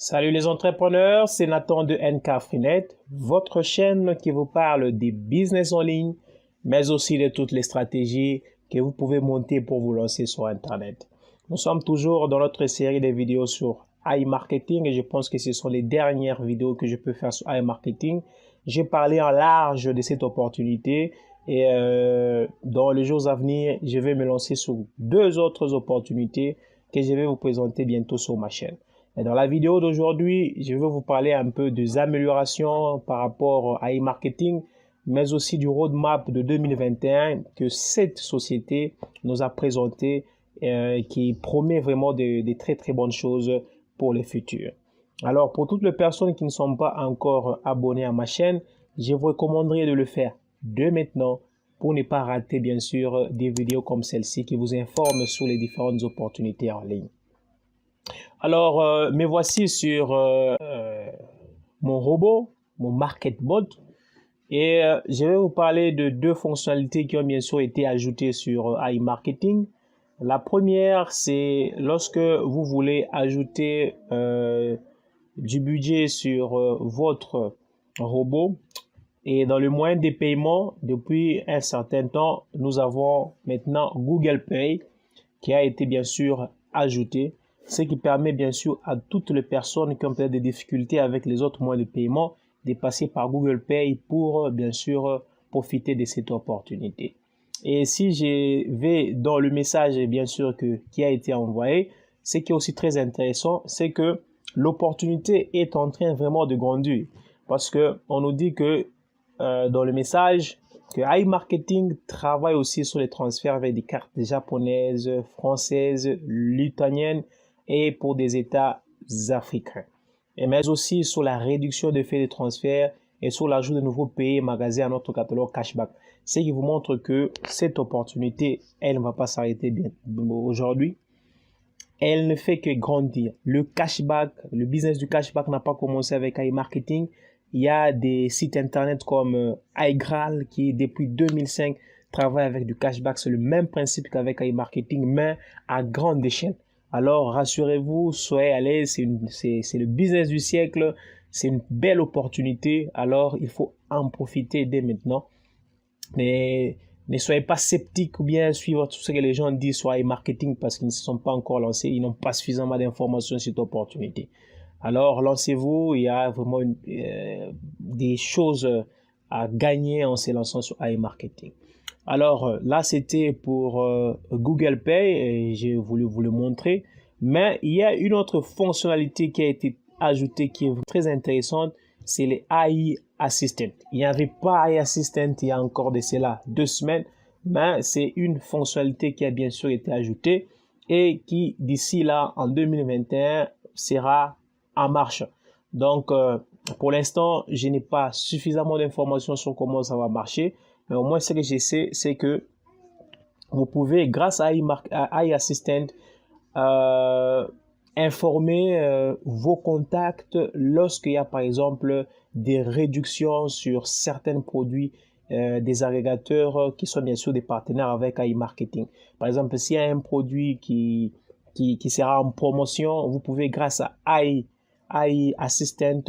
Salut les entrepreneurs, c'est Nathan de NK Freenet, votre chaîne qui vous parle des business en ligne, mais aussi de toutes les stratégies que vous pouvez monter pour vous lancer sur Internet. Nous sommes toujours dans notre série de vidéos sur iMarketing et je pense que ce sont les dernières vidéos que je peux faire sur iMarketing. J'ai parlé en large de cette opportunité et dans les jours à venir, je vais me lancer sur deux autres opportunités que je vais vous présenter bientôt sur ma chaîne. Et dans la vidéo d'aujourd'hui, je vais vous parler un peu des améliorations par rapport à e-marketing, mais aussi du roadmap de 2021 que cette société nous a présenté, qui promet vraiment de très très bonnes choses pour le futur. Alors pour toutes les personnes qui ne sont pas encore abonnées à ma chaîne, je vous recommanderais de le faire dès maintenant pour ne pas rater bien sûr des vidéos comme celle-ci qui vous informent sur les différentes opportunités en ligne. Alors, me voici sur mon robot, mon MarketBot, et je vais vous parler de deux fonctionnalités qui ont bien sûr été ajoutées sur iMarketing. La première, c'est lorsque vous voulez ajouter du budget sur votre robot. Et dans le moyen des paiements, depuis un certain temps, nous avons maintenant Google Pay qui a été bien sûr ajouté, ce qui permet bien sûr à toutes les personnes qui ont peut-être des difficultés avec les autres moyens de paiement de passer par Google Pay pour bien sûr profiter de cette opportunité. Et si je vais dans le message bien sûr qui a été envoyé, ce qui est aussi très intéressant, c'est que l'opportunité est en train vraiment de grandir parce que on nous dit que dans le message que iMarketing travaille aussi sur les transferts avec des cartes japonaises, françaises, lituaniennes et pour des États africains. Et mais aussi sur la réduction des frais de transfert et sur l'ajout de nouveaux pays et magasins à notre catalogue cashback. Ce qui vous montre que cette opportunité, elle ne va pas s'arrêter bien aujourd'hui. Elle ne fait que grandir. Le cashback, le business du cashback n'a pas commencé avec iMarketing. Il y a des sites internet comme iGral qui, depuis 2005, travaille avec du cashback. C'est le même principe qu'avec iMarketing, mais à grande échelle. Alors, rassurez-vous, soyez à l'aise. C'est le business du siècle. C'est une belle opportunité. Alors, il faut en profiter dès maintenant. Mais ne soyez pas sceptiques ou bien suivre tout ce que les gens disent sur iMarketing parce qu'ils ne se sont pas encore lancés. Ils n'ont pas suffisamment d'informations sur cette opportunité. Alors, lancez-vous. Il y a vraiment des choses à gagner en se lançant sur iMarketing. Alors, là, c'était pour Google Pay et j'ai voulu vous le montrer. Mais il y a une autre fonctionnalité qui a été ajoutée qui est très intéressante. C'est les AI Assistant. Il n'y avait pas AI Assistant il y a encore de cela 2 semaines. Mais c'est une fonctionnalité qui a bien sûr été ajoutée et qui, d'ici là, en 2021, sera en marche. Donc, pour l'instant, je n'ai pas suffisamment d'informations sur comment ça va marcher. Mais au moins, ce que je sais, c'est que vous pouvez, grâce à AI Assistant, informer vos contacts lorsqu'il y a, par exemple, des réductions sur certains produits des agrégateurs qui sont bien sûr des partenaires avec iMarketing. Par exemple, s'il y a un produit qui sera en promotion, vous pouvez, grâce à AI Assistant,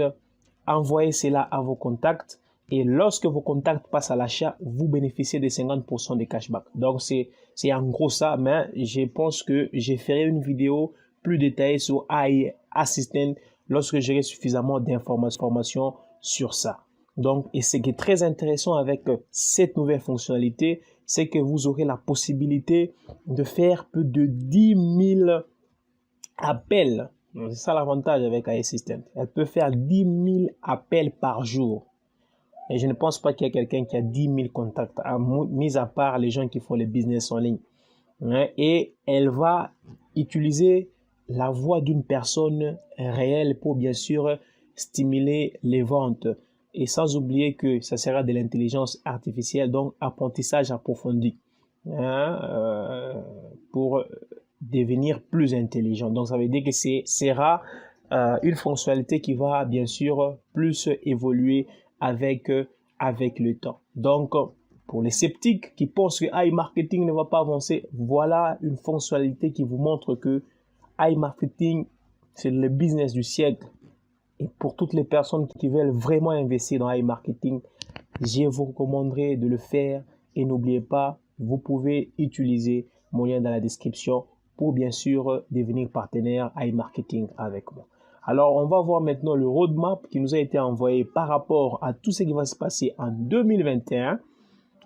envoyer cela à vos contacts et lorsque vos contacts passent à l'achat, vous bénéficiez de 50% de cashback. Donc, c'est en gros ça, mais je pense que je ferai une vidéo plus détaillée sur AI Assistant lorsque j'aurai suffisamment d'informations sur ça. Donc, et ce qui est très intéressant avec cette nouvelle fonctionnalité, c'est que vous aurez la possibilité de faire plus de 10 000 appels. C'est ça l'avantage avec AI Assistant. Elle peut faire 10 000 appels par jour. Et je ne pense pas qu'il y ait quelqu'un qui a 10 000 contacts, mis à part les gens qui font le business en ligne. Et elle va utiliser la voix d'une personne réelle pour bien sûr stimuler les ventes. Et sans oublier que ça sera de l'intelligence artificielle, donc apprentissage approfondi, pour devenir plus intelligent. Donc ça veut dire que sera une fonctionnalité qui va bien sûr plus évoluer avec le temps. Donc, pour les sceptiques qui pensent que iMarketing ne va pas avancer, voilà une fonctionnalité qui vous montre que iMarketing, c'est le business du siècle. Et pour toutes les personnes qui veulent vraiment investir dans iMarketing, je vous recommanderais de le faire. Et n'oubliez pas, vous pouvez utiliser mon lien dans la description pour bien sûr devenir partenaire iMarketing avec moi. Alors, on va voir maintenant le roadmap qui nous a été envoyé par rapport à tout ce qui va se passer en 2021.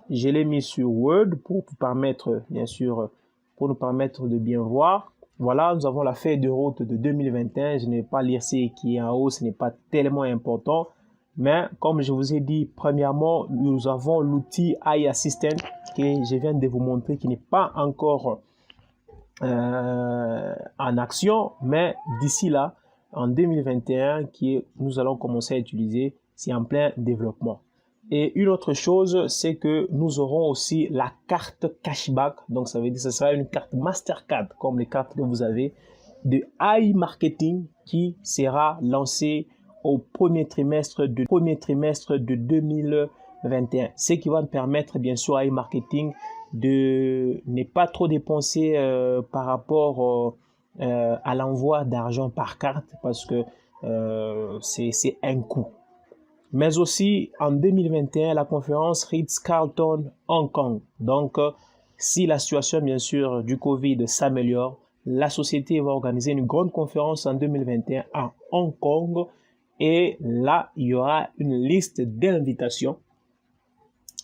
Je l'ai mis sur Word pour vous permettre, bien sûr, pour nous permettre de bien voir. Voilà, nous avons la feuille de route de 2021. Je ne vais pas lire ce qui est en haut, ce n'est pas tellement important. Mais comme je vous ai dit, premièrement, nous avons l'outil iAssistant que je viens de vous montrer qui n'est pas encore en action. Mais d'ici là, en 2021, nous allons commencer à utiliser, c'est en plein développement. Et une autre chose, c'est que nous aurons aussi la carte cashback. Donc, ça veut dire que ce sera une carte Mastercard, comme les cartes que vous avez, de iMarketing qui sera lancée au premier trimestre de 2021. Ce qui va me permettre, bien sûr, à iMarketing de ne pas trop dépenser par rapport à l'envoi d'argent par carte parce que c'est un coût. Mais aussi, en 2021, la conférence Ritz-Carlton Hong Kong. Donc, si la situation, bien sûr, du Covid s'améliore, la société va organiser une grande conférence en 2021 à Hong Kong. Et là, il y aura une liste d'invitations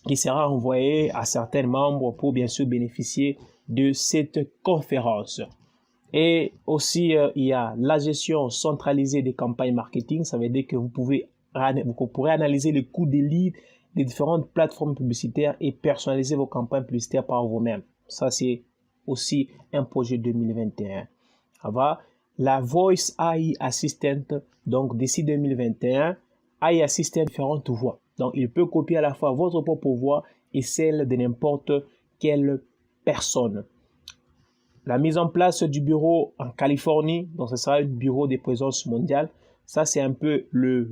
qui sera envoyée à certains membres pour, bien sûr, bénéficier de cette conférence. Et aussi, il y a la gestion centralisée des campagnes marketing. Ça veut dire que vous pourrez analyser les coûts des leads des différentes plateformes publicitaires et personnaliser vos campagnes publicitaires par vous-même. Ça, c'est aussi un projet 2021. La Voice AI Assistant, donc d'ici 2021, AI Assistant différentes voix. Donc, il peut copier à la fois votre propre voix et celle de n'importe quelle personne. La mise en place du bureau en Californie, donc ce sera un bureau de présence mondiale. Ça, c'est un peu le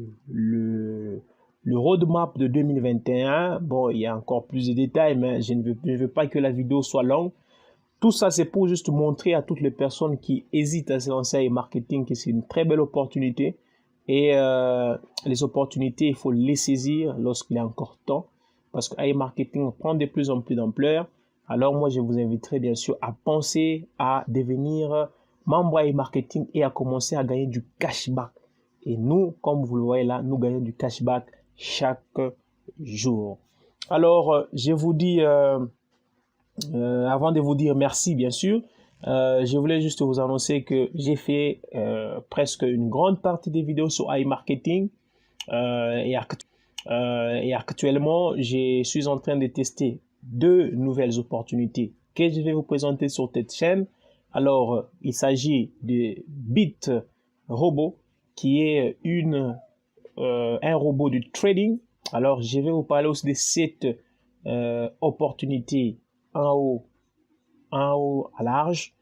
roadmap de 2021. Bon, il y a encore plus de détails, mais je ne veux pas que la vidéo soit longue. Tout ça, c'est pour juste montrer à toutes les personnes qui hésitent à se lancer à e-marketing que c'est une très belle opportunité. Et les opportunités, il faut les saisir lorsqu'il est encore temps. Parce que e-marketing prend de plus en plus d'ampleur. Alors moi, je vous inviterai bien sûr à penser à devenir membre e-marketing et à commencer à gagner du cashback. Et nous, comme vous le voyez là, nous gagnons du cashback chaque jour. Alors, je vous dis, avant de vous dire merci, bien sûr, je voulais juste vous annoncer que j'ai fait presque une grande partie des vidéos sur iMarketing et actuellement, je suis en train de tester 2 nouvelles opportunités que je vais vous présenter sur cette chaîne. Alors, il s'agit de BitRobot, qui est un robot de trading. Alors, je vais vous parler aussi de cette opportunité en haut à large.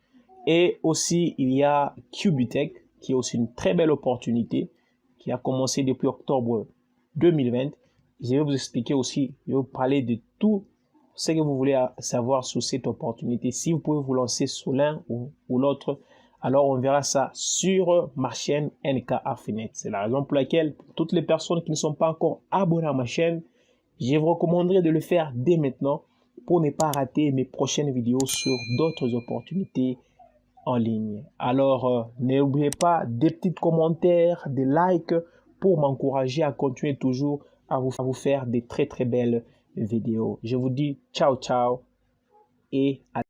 Et aussi, il y a Cubitech, qui est aussi une très belle opportunité, qui a commencé depuis octobre 2020. Je vais vous expliquer aussi, je vais vous parler de tout ce que vous voulez savoir sur cette opportunité. Si vous pouvez vous lancer sur l'un ou l'autre, alors on verra ça sur ma chaîne NK Affinette. C'est la raison pour laquelle, pour toutes les personnes qui ne sont pas encore abonnées à ma chaîne, je vous recommanderais de le faire dès maintenant pour ne pas rater mes prochaines vidéos sur d'autres opportunités en ligne. Alors, n'oubliez pas des petits commentaires, des likes pour m'encourager à continuer toujours à vous faire des très très belles vidéos. Je vous dis ciao ciao et à